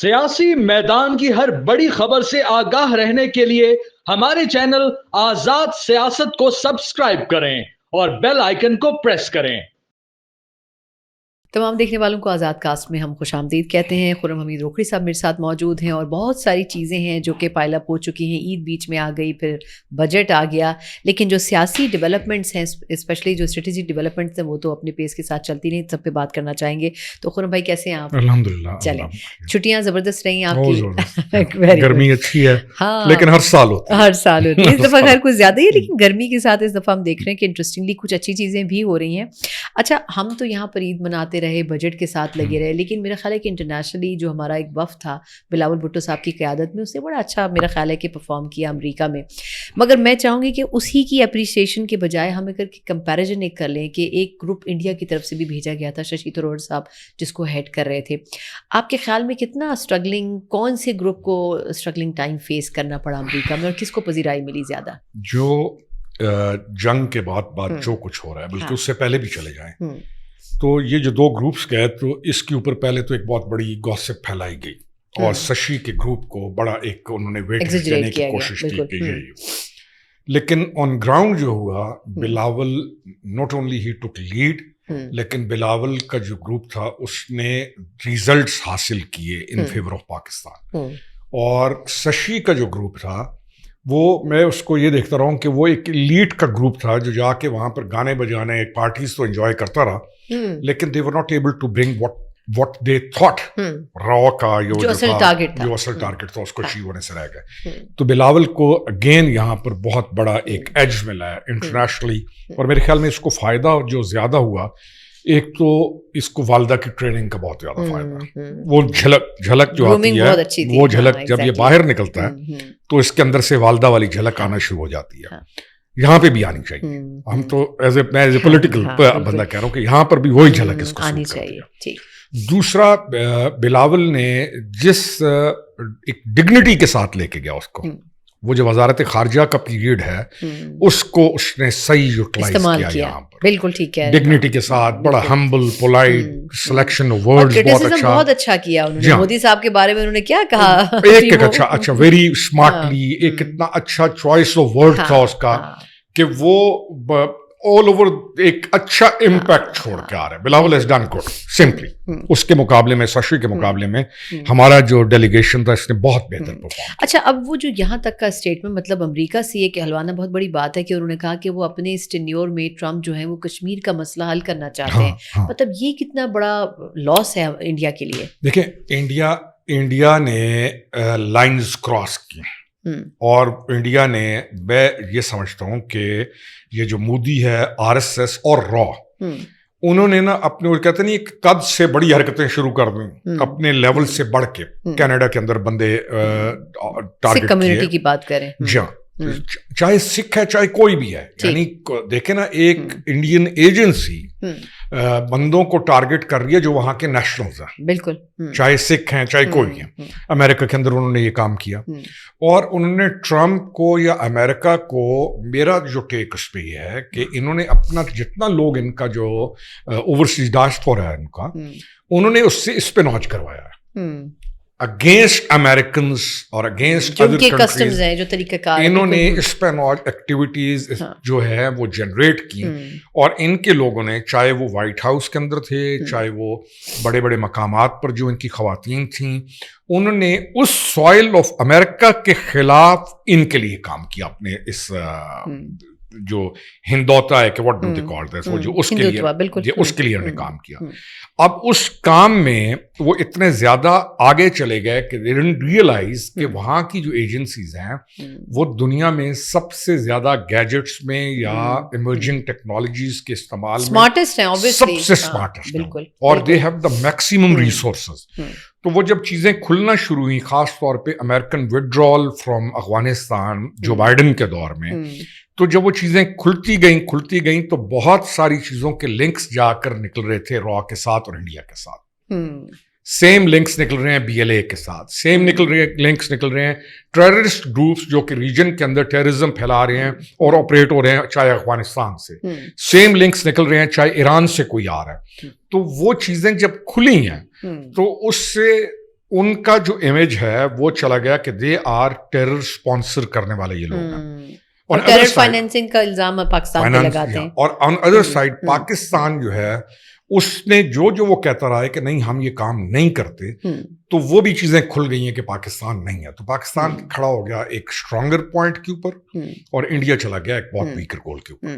سیاسی میدان کی ہر بڑی خبر سے آگاہ رہنے کے لیے ہمارے چینل آزاد سیاست کو سبسکرائب کریں اور بیل آئیکن کو پریس کریں۔ تمام دیکھنے والوں کو آزاد کاسٹ میں ہم خوش آمدید کہتے ہیں۔ خرم حمید روکڑی صاحب میرے ساتھ موجود ہیں اور بہت ساری چیزیں ہیں جو کہ پائل اپ ہو چکی ہیں۔ عید بیچ میں آ گئی، پھر بجٹ آ گیا، لیکن جو سیاسی ڈیولپمنٹس ہیں، اسپیشلی جو اسٹریٹجک ڈیولپمنٹس ہیں، وہ تو اپنے پیس کے ساتھ چلتی نہیں، سب پہ بات کرنا چاہیں گے۔ تو خرم بھائی کیسے ہیں آپ؟ الحمدللہ۔ چلیں، چھٹیاں زبردست رہی آپ کی؟ گرمی اچھی ہے، ہاں، لیکن ہر سال ہوتی ہے، ہر سال ہوتی ہے، اس دفعہ خیر کچھ زیادہ ہی ہے، لیکن گرمی کے ساتھ اس دفعہ ہم دیکھ رہے ہیں کہ انٹرسٹنگلی کچھ اچھی چیزیں بھی ہو رہی ہیں۔ اچھا، ہم تو یہاں پر عید مناتے رہے، بجٹ کے ساتھ لگے رہے، لیکن میرا خیال ہے کہ انٹرنیشنلی جو ہمارا ایک وفد تھا بلاول بھٹو صاحب کی قیادت میں، اس نے بڑا اچھا میرا خیال ہے کہ پرفارم کیا امریکہ میں۔ مگر میں چاہوں گی کہ اسی کی اپریسیشن کے بجائے ہم اگر کمپیریزن ایک کر لیں کہ ایک گروپ انڈیا کی طرف سے بھی بھیجا گیا تھا، ششی تھرور صاحب جس کو ہیڈ کر رہے تھے۔ آپ کے خیال میں کتنا اسٹرگلنگ، کون سے گروپ کو اسٹرگلنگ ٹائم فیس کرنا پڑا امریکہ میں، اور کس کو پذیرائی ملی زیادہ؟ جو جنگ کے بعد جو کچھ ہو رہا ہے، بلکہ اس سے پہلے بھی چلے جائیں، تو یہ جو دو گروپس گئے، تو اس کے اوپر پہلے تو ایک بہت بڑی گوسپ پھیلائی گئی اور ششی کے گروپ کو بڑا ایک انہوں نے ویٹ دینے کی کوشش کی کہ یہ، لیکن آن گراؤنڈ جو ہوا، بلاول ناٹ اونلی ہی ٹک لیڈ، لیکن بلاول کا جو گروپ تھا اس نے ریزلٹس حاصل کیے ان فیور آف پاکستان، اور ششی کا جو گروپ تھا وہ، میں اس کو یہ دیکھتا رہا ہوں کہ وہ ایک لیڈ کا گروپ تھا جو جا کے وہاں پر گانے بجانے، پارٹیز تو انجوائے کرتا رہا، لیکن they were not able to bring what they thought را کا جو اصل ٹارگٹ تھا اس کو اچیو ہونے سے رہ گئے۔ تو بلاول کو اگین یہاں پر بہت بڑا ایک ایج ملا ہے انٹرنیشنلی، اور میرے خیال میں اس کو فائدہ جو زیادہ ہوا، ایک تو اس کو والدہ کی ٹریننگ کا بہت زیادہ فائدہ، وہ جھلک جو آتی ہے، وہ جھلک جب یہ باہر نکلتا ہے تو اس کے اندر سے والدہ والی جھلک آنا شروع ہو جاتی ہے۔ یہاں پہ بھی آنی چاہیے، ہم تو میں ایز اے پولیٹیکل بندہ کہہ رہا ہوں کہ یہاں پر بھی وہی جھلک اس کو آنی چاہیے۔ دوسرا، بلاول نے جس ایک ڈگنیٹی کے ساتھ لے کے گیا اس کو، وہ جو وزارت خارجہ کا پیریڈ ہے اس کو اس نے صحیح یوٹیلائز کیا یہاں پر، بالکل ٹھیک ہے، ڈگنیٹی کے ساتھ، بڑا ہمبل، پولائٹ، سلیکشن آف ورڈز بہت اچھا کیا انہوں نے۔ مودی صاحب کے بارے میں انہوں نے کیا کہا، ایک اچھا ویری اسمارٹلی، ایک اتنا اچھا چوائس آف ورڈ تھا اس کا کہ وہ آل اوور ایک اچھا امپیکٹ چھوڑ کے آ رہا ہے۔ Bilawal has done good simply, اس کے مقابلے میں، ششی کے مقابلے میں ہمارا جو ڈیلیگیشن تھا اس نے بہت بہتر پرفارم۔ اچھا، اب وہ جو یہاں تک کا اسٹیٹمنٹ، مطلب امریکہ سے یہ کہلوانا بہت بڑی بات ہے کہ انہوں نے کہا کہ وہ اپنے اس ٹینیور میں ٹرمپ جو ہے وہ کشمیر کا مسئلہ حل کرنا چاہتے ہیں، مطلب یہ کتنا بڑا لاس ہے انڈیا کے لیے؟ دیکھیں، انڈیا نے لائنز کراس کی، اور انڈیا نے، میں یہ سمجھتا ہوں کہ یہ جو مودی ہے، آر ایس ایس اور را، انہوں نے نا اپنے، وہ کہتے نہیں، ایک قد سے بڑی حرکتیں شروع کر دیں، اپنے لیول سے بڑھ کے کینیڈا کے اندر بندے ٹارگٹ کمیونٹی کی بات کریں، چاہے سکھ ہے چاہے کوئی بھی ہے، یعنی دیکھیں نا، ایک انڈین ایجنسی بندوں کو ٹارگٹ کر رہی ہے جو وہاں کے نیشنلز ہیں، بالکل، چاہے سکھ ہیں چاہے کوئی ہیں۔ امریکہ کے اندر انہوں نے یہ کام کیا، اور انہوں نے ٹرمپ کو یا امریکہ کو، میرا جو ٹیک اس پہ یہ ہے کہ انہوں نے اپنا جتنا لوگ، ان کا جو اوورسیز ڈائسپورا ہے ان کا، انہوں نے اس سے اس پہ نوچ کروایا ہے اگینسٹ امریکنز اور اگینسٹ ادر کنٹریز ہیں، جو طریقہ کار انہوں نے اس پہ ایکٹیویٹیز جو ہے وہ جنریٹ کی، اور ان کے لوگوں نے، چاہے وہ وائٹ ہاؤس کے اندر تھے، چاہے وہ بڑے بڑے مقامات پر جو ان کی خواتین تھیں، انہوں نے اس سوائل آف امریکہ کے خلاف ان کے لیے کام کیا، اپنے اس جو ہندوتا ہے کہ واٹ ڈو دے کال دس، وہ جو اس کے لیے انہوں نے کام کیا۔ اب اس کام میں وہ اتنے زیادہ آگے چلے گئے کہ they didn't realize کہ وہاں کی جو ایجنسیز ہیں وہ دنیا میں سب سے زیادہ گیجٹس میں یا ایمرجنگ ٹیکنالوجیز کے استعمال میں سب سے اسمارٹسٹ ہیں، اور they have the maximum resources۔ تو وہ جب چیزیں کھلنا شروع ہوئی، خاص طور پہ American withdrawal from Afghanistan Joe Biden کے دور میں، تو جب وہ چیزیں کھلتی گئیں تو بہت ساری چیزوں کے لنکس جا کر نکل رہے تھے را کے ساتھ اور انڈیا کے ساتھ، سیم لنکس نکل رہے ہیں بی ایل اے کے ساتھ، سیم لنکس نکل رہے ہیں ٹیررسٹ گروپس جو کہ ریجن کے اندر ٹیررزم پھیلا رہے ہیں اور آپریٹ ہو رہے ہیں، چاہے افغانستان سے، سیم لنکس نکل رہے ہیں چاہے ایران سے کوئی آ رہا ہے۔ تو وہ چیزیں جب کھلی ہیں تو اس سے ان کا جو امیج ہے وہ چلا گیا کہ دے آر ٹیرر اسپانسر کرنے والے یہ لوگ ہیں, اور ٹیرر فائنینسنگ کا الزام پاکستان پہ لگاتے ہیں. اور آن ادر سائڈ پاکستان جو ہے اس نے جو وہ کہتا رہا ہے کہ نہیں ہم یہ کام نہیں کرتے, تو وہ بھی چیزیں کھل گئی ہیں کہ پاکستان نہیں ہے. تو پاکستان کھڑا ہو گیا ایک اسٹرانگر پوائنٹ کے اوپر, اور انڈیا چلا گیا ایک بہت ویکر گول کے اوپر.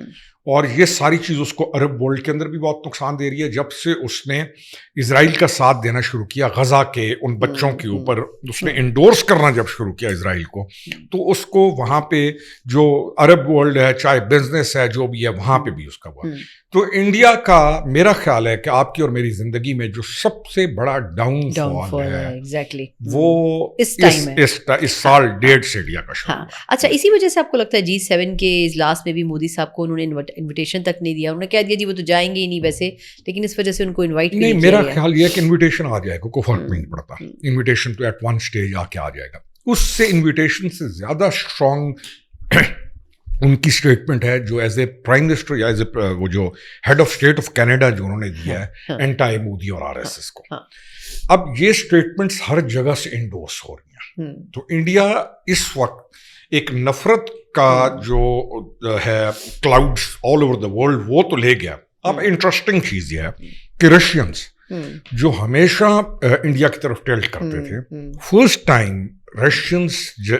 اور یہ ساری چیز اس کو عرب ورلڈ کے اندر بھی بہت نقصان دے رہی ہے. جب سے اس نے اسرائیل کا ساتھ دینا شروع کیا غزہ کے ان بچوں کے اوپر, اس نے انڈورس کرنا جب شروع کیا اسرائیل کو, تو اس کو وہاں پہ جو عرب ورلڈ ہے, چاہے بزنس ہے, جو بھی ہے, وہاں پہ بھی اس کا ہوا. تو انڈیا کا میرا خیال ہے کہ آپ کی اور میری زندگی میں جو سب سے بڑا ڈاؤن فال ہے وہ اس سال 1.5 سے انڈیا کا شروع. اچھا, اسی وجہ سے آپ کو لگتا ہے G7 کے اجلاس میں بھی مودی صاحب کو انہوں نے انویٹیشن تک نہیں دیا, انہوں نے کہہ دیا جی وہ تو جائیں گے ہی نہیں ویسے, لیکن اس وجہ سے ان کو انوائٹ نہیں. میرا خیال یہ ہے کہ انویٹیشن آ جائے گا, کوئی فرق نہیں پڑتا. انویٹیشن تو ایٹ ون اسٹیج آ کے آ جائے گا. اس سے انویٹیشن سے زیادہ اسٹرانگ ان کی اسٹیٹمنٹ ہے جو ایز اے پرائم منسٹر یا ایز اے وہ جو head of state of Canada جو انہوں نے دیا ہے اینٹائی مودی اور RSS کو. اب یہ اسٹیٹمنٹس ہر جگہ سے انڈورس ہو رہی ہیں. تو انڈیا اس وقت ایک نفرت کا جو ہے clouds all over the world وہ تو لے گیا. اب انٹرسٹنگ چیز یہ ہے کہ رشینز جو ہمیشہ انڈیا کی طرف ٹیلٹ کرتے تھے, فرسٹ ٹائم رشینز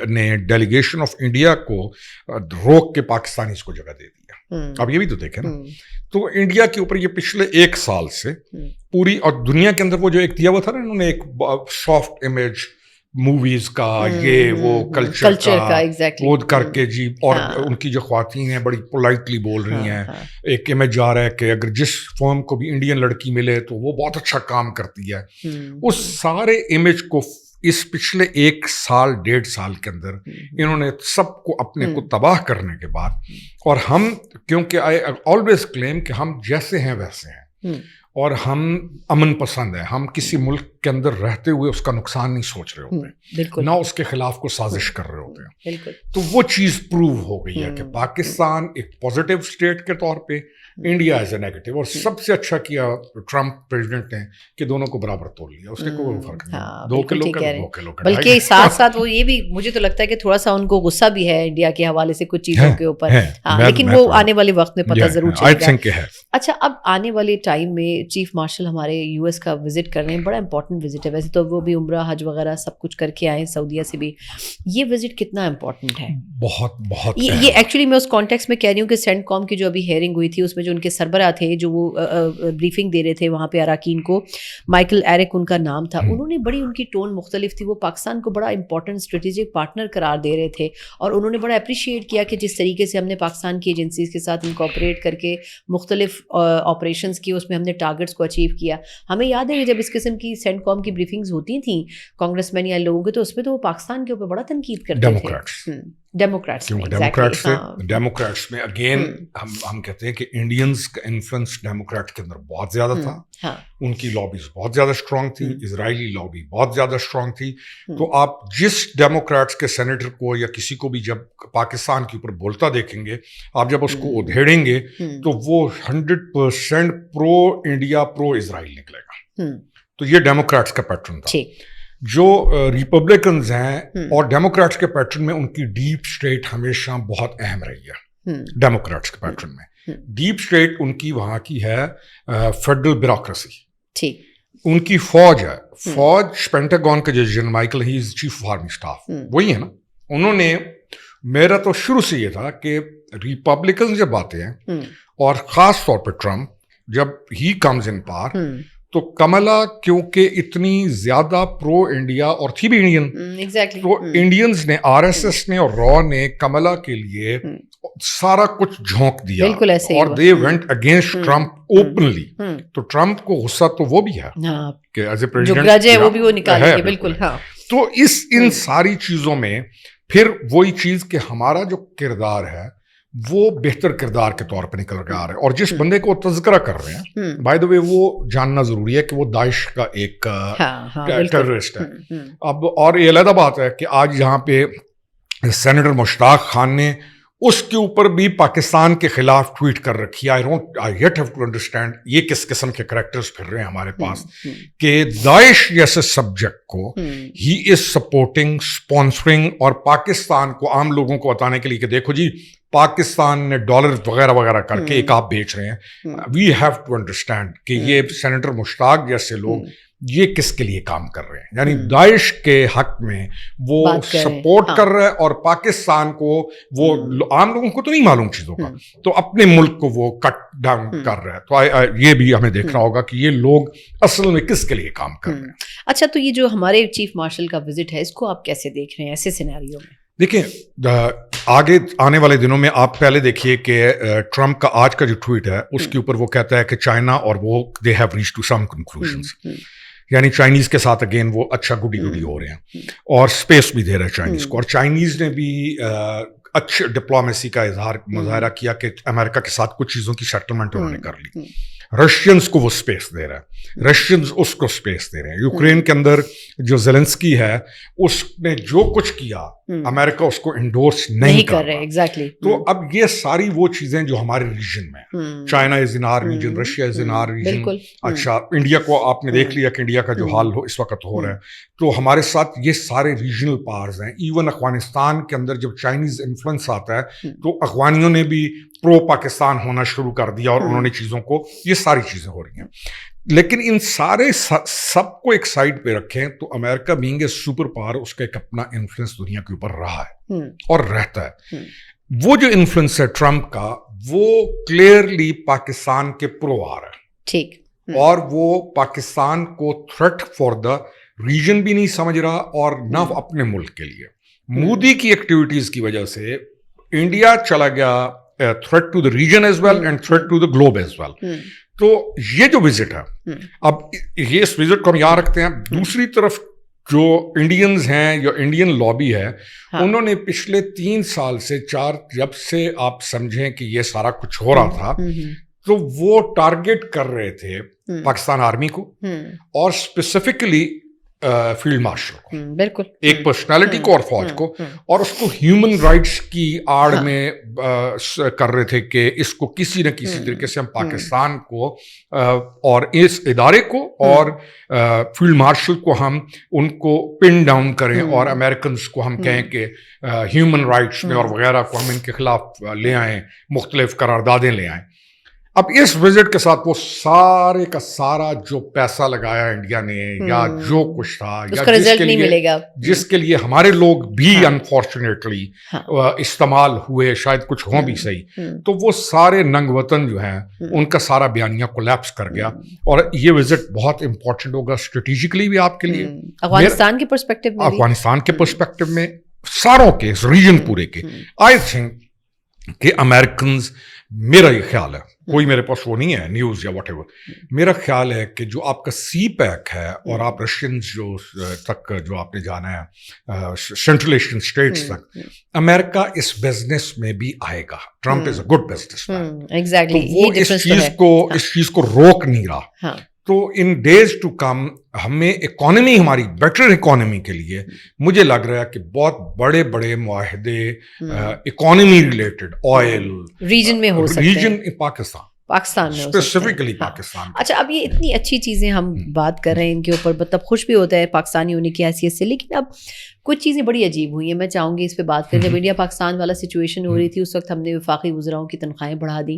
نے ڈیلیگیشن آف انڈیا کو روک کے پاکستانیز کو جگہ دے دیا. اب یہ بھی تو دیکھیں نا. تو انڈیا کے اوپر یہ پچھلے 1 سال سے پوری اور دنیا کے اندر وہ جو ایک دیا ہوا تھا نا انہوں نے ایک سافٹ امیج موویز کا, یہ وہ کلچر کا وہ کر کے جی, اور ان کی جو خواتین ہیں بڑی پولائٹلی بول رہی ہیں. ایک امیج آ رہا ہے کہ اگر جس فرم کو بھی انڈین لڑکی ملے تو وہ بہت اچھا کام کرتی ہے. اس سارے امیج کو اس پچھلے 1 سال 1.5 سال کے اندر انہوں نے سب کو اپنے کو تباہ کرنے کے بعد, اور ہم کیونکہ آئی آلویز کلیم کہ ہم جیسے ہیں ویسے ہیں, اور ہم امن پسند ہیں, ہم کسی ملک کے اندر رہتے ہوئے اس کا نقصان نہیں سوچ رہے ہوتے, نہ اس کے خلاف کوئی سازش کر رہے ہوتے ہیں. تو وہ چیز پروو ہو گئی ہے کہ پاکستان ایک پازیٹیو اسٹیٹ کے طور پہ, انڈیا ایز اے نیگیٹو. اور سب سے اچھا کیا ٹرمپ پریزیڈنٹ نے کہ دونوں کو برابر توڑ لیا, اس نے کوئی فرق نہیں. 2 کلو بلکہ ساتھ ساتھ وہ یہ بھی مجھے تو لگتا ہے کہ تھوڑا سا ان کو غصہ بھی ہے انڈیا کے حوالے سے کچھ چیزوں کے اوپر, لیکن وہ آنے والے وقت میں پتہ ضرور چلے گا. اچھا, اب آنے والے ٹائم میں چیف مارشل ہمارے US کا وزٹ کر رہے ہیں, بڑا امپورٹنٹ وزٹ ہے. ویسے تو وہ بھی عمرہ حج وغیرہ سب کچھ کر کے آئے سعودیہ سے بھی. یہ وزٹ کتنا امپورٹنٹ ہے؟ بہت یہ ایکچولی میں اس کانٹیکس میں کہہ رہی ہوں کہ سینٹ کام کی جو ابھی ہیئرنگ ہوئی تھی اس میں جو ان کے سربراہ تھے جو وہ بریفنگ دے رہے تھے وہاں پہ اراکین کو, مائیکل ایرک ان کا نام تھا, انہوں نے بڑی ان کی ٹون مختلف تھی. وہ پاکستان کو بڑا امپورٹنٹ اسٹریٹجک پارٹنر قرار دے رہے تھے, اور انہوں نے بڑا اپریشیٹ کیا کہ جس طریقے سے ہم نے پاکستان کی ایجنسیز کے ساتھ انکوپریٹ کر کے مختلف آپریشنس کی, اس میں ہم نے ٹارگیٹس کو اچیو کیا. ہمیں یاد ہے کہ جب اس قسم کی سینٹ کام کی بریفنگز ہوتی تھیں کانگریس مین یا لوگوں کے, تو اس میں تو وہ پاکستان کے اوپر بڑا تنقید کرتے تھے. ڈیموکریٹس میں اگین ہم کہتے ہیں کہ انڈینز کا انفلوئنس ڈیموکریٹ کے اندر بہت زیادہ تھا. ان کی لابیز بہت زیادہ اسٹرانگ تھی, اسرائیلی لابی بہت زیادہ اسٹرانگ تھی. تو آپ جس ڈیموکریٹس کے سینیٹر کو یا کسی کو بھی جب پاکستان کے اوپر بولتا دیکھیں گے, آپ جب اس کو ادھیڑیں گے تو وہ 100% پرو انڈیا پرو اسرائیل نکلے گا. تو یہ ڈیموکریٹس کا پیٹرن تھا. جو ریپبلکنز ہیں اور ڈیموکریٹس کے پیٹرن میں ان کی ڈیپ اسٹیٹ ہمیشہ بہت اہم رہی ہے. ڈیموکریٹس کے پیٹرن میں ڈیپ اسٹیٹ ان کی وہاں کی ہے فیڈرل بیوروکریسی, ان کی فوج ہے. فوج پینٹاگون کے جو general Michael, he is chief of army staff, وہی ہے نا. انہوں نے, میرا تو شروع سے یہ تھا کہ ریپبلکنز جب آتے ہیں اور خاص طور پہ ٹرمپ جب ہی کمز ان پاور, تو کملا کیونکہ اتنی زیادہ پرو انڈیا اور تھی بھی انڈین, تو انڈینز نے RSS نے اور را نے کملا کے لیے سارا کچھ جھونک دیا, اور they went against Trump openly. تو ٹرمپ کو غصہ تو وہ بھی ہے کہ ایز اے پریزیڈنٹ بالکل. تو ان ساری چیزوں میں پھر وہی چیز کہ ہمارا جو کردار ہے وہ بہتر کردار کے طور پہ نکل کے آ رہا ہے. اور جس بندے کو تذکرہ کر رہے ہیں, بائی دا وے وہ جاننا ضروری ہے کہ وہ داعش کا ایک ٹیررسٹ ہے. اب اور یہ علیحدہ بات ہے کہ آج یہاں پہ سینیٹر مشتاق خان نے اس کے اوپر بھی پاکستان کے خلاف ٹویٹ کر رکھی ہے. I yet have to understand یہ کس قسم کے کریکٹرز پھر رہے ہیں ہمارے پاس کہ داعش جیسے سبجیکٹ کو ہی از سپورٹنگ, اسپانسرنگ, اور پاکستان کو عام لوگوں کو بتانے کے لیے کہ دیکھو جی پاکستان نے ڈالر وغیرہ وغیرہ کر کے ایک آپ بیچ رہے ہیں. وی ہیو ٹو انڈرسٹینڈ کہ یہ سینیٹر مشتاق جیسے لوگ یہ کس کے لیے کام کر رہے ہیں, یعنی داعش کے حق میں وہ سپورٹ کر رہا ہے, اور پاکستان کو وہ عام لوگوں کو تو نہیں معلوم چیزوں کا, تو اپنے ملک کو وہ کٹ ڈاؤن کر رہا ہے. تو یہ بھی ہمیں دیکھنا ہوگا کہ یہ لوگ اصل میں کس کے لیے کام کر رہے ہیں. اچھا, تو یہ جو ہمارے چیف مارشل کا وزٹ ہے اس کو آپ کیسے دیکھ رہے ہیں ایسے سینیریو میں؟ دیکھیں, آگے آنے والے دنوں میں آپ پہلے دیکھیے کہ ٹرمپ کا آج کا جو ٹویٹ ہے اس کے اوپر وہ کہتا ہے کہ چائنا اور وہ they have reach to some conclusions, یعنی چائنیز کے ساتھ اگین وہ اچھا گڈی ہو رہے ہیں اور اسپیس بھی دے رہے ہیں چائنیز کو, اور چائنیز نے بھی اچھے ڈپلومیسی کا مظاہرہ کیا کہ امریکہ کے ساتھ کچھ چیزوں کی سیٹلمنٹ انہوں نے کر لی. رشینز کو وہ اسپیس دے رہا ہے, رشینز اس کو اسپیس دے رہے ہیں. یوکرین کے اندر جو زیلنسکی ہے اس نے جو کچھ کیا امریکہ اس کو انڈورس نہیں کر رہا. ایگزیکٹلی. تو اب یہ ساری وہ چیزیں جو ہمارے ریجن میں, China is in our region, Russia is in our region. اچھا, انڈیا کو آپ نے دیکھ لیا کہ انڈیا کا جو حال اس وقت ہو رہا ہے, تو ہمارے ساتھ یہ سارے ریجنل پاورز ہیں. ایون افغانستان کے اندر جب چائنیز انفلوئنس آتا ہے تو افغانیوں نے بھی پرو پاکستان ہونا شروع کر دیا, اور انہوں نے چیزوں کو, یہ ساری چیزیں ہو رہی ہیں. لیکن ان سارے سب کو ایک سائڈ پہ رکھیں تو امریکہ بینگ اے سپر پاور, اس کا ایک اپنا انفلوئنس دنیا کے اوپر رہا ہے اور رہتا ہے. وہ جو انفلوئنس ہے ٹرمپ کا وہ کلیئرلی پاکستان کے پرو آ رہا ہے, ٹھیک, اور وہ پاکستان کو تھریٹ فار دا ریجن بھی نہیں سمجھ رہا اور نہ اپنے ملک کے لیے. مودی کی ایکٹیویٹیز کی وجہ سے انڈیا چلا گیا threat to the region as well and threat to the globe as well. تو یہ جو وزٹ ہے, اب یہ اس وزٹ کو ہم یہاں رکھتے ہیں. دوسری طرف جو انڈینز ہیں یا انڈین لابی ہے, انہوں نے پچھلے 3 سال سے 4 جب سے آپ سمجھیں کہ یہ سارا کچھ ہو رہا تھا, تو وہ ٹارگٹ کر رہے تھے پاکستان آرمی کو اور اسپیسیفکلی فیلڈ مارشل کو, بالکل ایک پرسنالٹی کو اور فوج کو, اور اس کو ہیومن رائٹس کی آڑ میں کر رہے تھے کہ اس کو کسی نہ کسی طریقے سے ہم پاکستان کو اور اس ادارے کو اور فیلڈ مارشل کو ہم ان کو پن ڈاؤن کریں, اور امریکنز کو ہم کہیں کہ ہیومن رائٹس میں اور وغیرہ کو ہم ان کے خلاف لے آئیں, مختلف قراردادیں لے آئیں. اب اس وزٹ کے ساتھ وہ سارے کا سارا جو پیسہ لگایا انڈیا نے یا جو کچھ تھا یا جس کے لیے ہمارے لوگ بھی انفارچونیٹلی استعمال ہوئے, شاید کچھ ہوں بھی صحیح, تو وہ سارے ننگ وطن جو ہیں ان کا سارا بیانیہ کولیپس کر گیا. اور یہ وزٹ بہت امپورٹنٹ ہوگا اسٹریٹجیکلی بھی آپ کے لیے, افغانستان کے پرسپیکٹو میں, افغانستان کے پرسپیکٹو میں, ساروں کے ریجن پورے کے. آئی تھنک کہ امریکنز, میرا یہ خیال ہے, کوئی میرے پاس وہ نہیں ہے نیوز یا واٹ ایور, میرا خیال ہے کہ جو آپ کا سی پیک ہے اور آپ رشینز جو تک جو آپ نے جانا ہے سینٹرل ایشین اسٹیٹس تک, امریکہ اس بزنس میں بھی آئے گا. Trump is a good business man, وہ اس چیز کو روک نہیں رہا. تو ان ڈیز ٹو کم ہمیں اکانومی, ہماری بیٹر اکانومی کے لیے مجھے لگ رہا ہے کہ بہت بڑے بڑے معاہدے اکانومی ریلیٹڈ, آئل ریجن میں ہو سکتے ہیں, ریجن پاکستان میں اسپیسیفکلی پاکستان. اچھا, اب یہ اتنی اچھی چیزیں ہم بات کر رہے ہیں ان کے اوپر, مطلب خوش بھی ہوتا ہے پاکستانی ہونے کی حیثیت سے, لیکن اب کچھ چیزیں بڑی عجیب ہوئی ہیں. میں چاہوں گی اس پہ بات کریں. جب انڈیا پاکستان والا سچویشن ہو رہی تھی اس وقت ہم نے وفاقی وزراؤں کی تنخواہیں بڑھا دیں,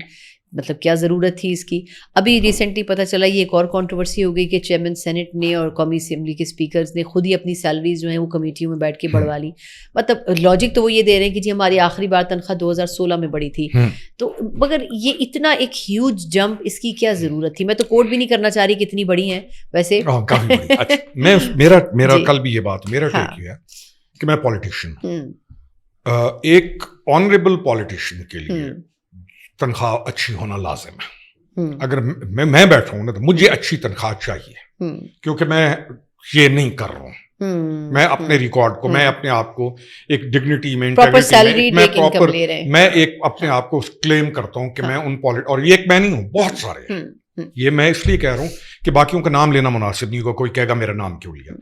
مطلب کیا ضرورت تھی اس کی. ابھی ریسنٹلی پتہ چلا یہ ایک اور کنٹروورسی ہو گئی کہ چیئرمین سینٹ نے اور قومی اسمبلی کے اسپیکرز نے خود ہی اپنی سیلریز جو ہیں وہ کمیٹیوں میں بیٹھ کے بڑھوا لی. مطلب لاجک تو وہ یہ دے رہے ہیں کہ جی ہماری آخری بار تنخواہ 2016 میں بڑھی تھی, تو مگر یہ اتنا ایک ہیوج جمپ, اس کی کیا ضرورت تھی؟ میں تو کوٹ بھی نہیں کرنا چاہ رہی کتنی بڑی ہیں ویسے. میرا کل بھی یہ بات, میرا ٹیک یہ ہے کہ میں پولیٹیشین ہوں, ایک آنریبل پولیٹیشین کے لیے تنخواہ اچھی ہونا لازم ہے. اگر میں بیٹھا ہوں نا تو مجھے اچھی تنخواہ چاہیے, کیونکہ میں یہ نہیں کر رہا ہوں. میں اپنے ریکارڈ کو, میں اپنے آپ کو ایک ڈگنیٹی میں, میں ایک اپنے آپ کو کلیم کرتا ہوں کہ میں ان اور یہ ایک میں نہیں ہوں, بہت سارے یہ میں اس لیے کہہ رہا ہوں کہ باقیوں کا نام لینا مناسب نہیں ہوگا, کوئی کہے گا میرا نام کیوں لیا.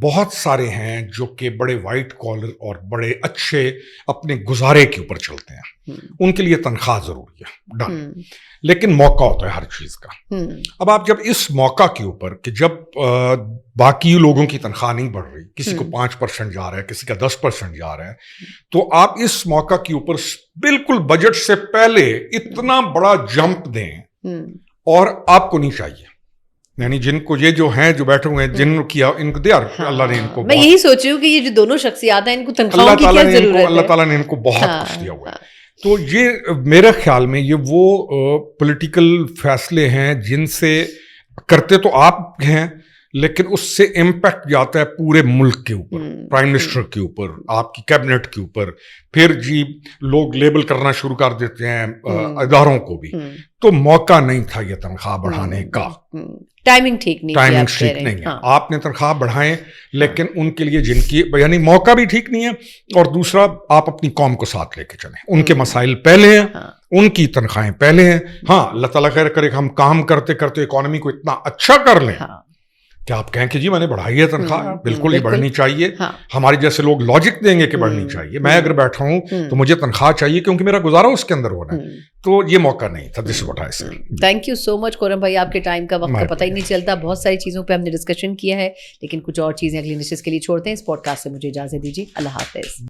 بہت سارے ہیں جو کہ بڑے وائٹ کالر اور بڑے اچھے اپنے گزارے کے اوپر چلتے ہیں, ان کے لیے تنخواہ ضروری ہے, ڈن, لیکن موقع ہوتا ہے ہر چیز کا. اب آپ جب اس موقع کے اوپر کہ جب باقی لوگوں کی تنخواہ نہیں بڑھ رہی, کسی کو 5% جا رہا ہے, کسی کا 10% جا رہا ہے, تو آپ اس موقع کے اوپر بالکل بجٹ سے پہلے اتنا بڑا جمپ دیں, اور آپ کو نہیں چاہیے. یعنی جن کو یہ جو ہیں جو بیٹھے ہوئے ہیں, جن کو کیا ان کو دیا, اللہ نے ان کو, میں یہی سوچ رہی ہوں کہ یہ جو دونوں شخصیات ہیں ان کو تنخواہوں کی کیا ضرورت ہے, اللہ تعالیٰ نے ان کو بہت کچھ دیا ہوا ہے. تو یہ میرے خیال میں یہ وہ پولیٹیکل فیصلے ہیں جن سے کرتے تو آپ ہیں, لیکن اس سے امپیکٹ جاتا ہے پورے ملک کے اوپر, پرائم منسٹر کے اوپر, آپ کی کیبنٹ کے اوپر, پھر جی لوگ لیبل کرنا شروع کر دیتے ہیں اداروں کو بھی. تو موقع نہیں تھا یہ تنخواہ بڑھانے کا, ٹائمنگ ٹھیک نہیں ہے. آپ نے تنخواہ بڑھائیں, لیکن ان کے لیے جن کی یعنی موقع بھی ٹھیک نہیں ہے, اور دوسرا آپ اپنی قوم کو ساتھ لے کے چلیں, ان کے مسائل پہلے ہیں, ان کی تنخواہیں پہلے ہیں. ہاں اللہ تعالیٰ خیر کرے کہ ہم کام کرتے کرتے اکانومی کو اتنا اچھا کر لیں کہ آپ کہیں کہ جی میں نے بڑھائی ہے تنخواہ, بالکل ہی بڑھنی چاہیے. ہمارے جیسے لوگ لاجک دیں گے کہ بڑھنی چاہیے. میں اگر بیٹھا ہوں تو مجھے تنخواہ چاہیے کیونکہ میرا گزارا اس کے اندر ہونا ہے. تو یہ موقع نہیں تھا. دس واٹ آئی سے. تھینک یو سو مچ خرم بھائی, آپ کے ٹائم کا وقت کا پتہ ہی نہیں چلتا. بہت ساری چیزوں پہ ہم نے ڈسکشن کیا ہے, لیکن کچھ اور چیزیں اگلی نشست کے لیے چھوڑتے ہیں. اس پوڈ کاسٹ سے مجھے اجازت دیجیے. اللہ حافظ.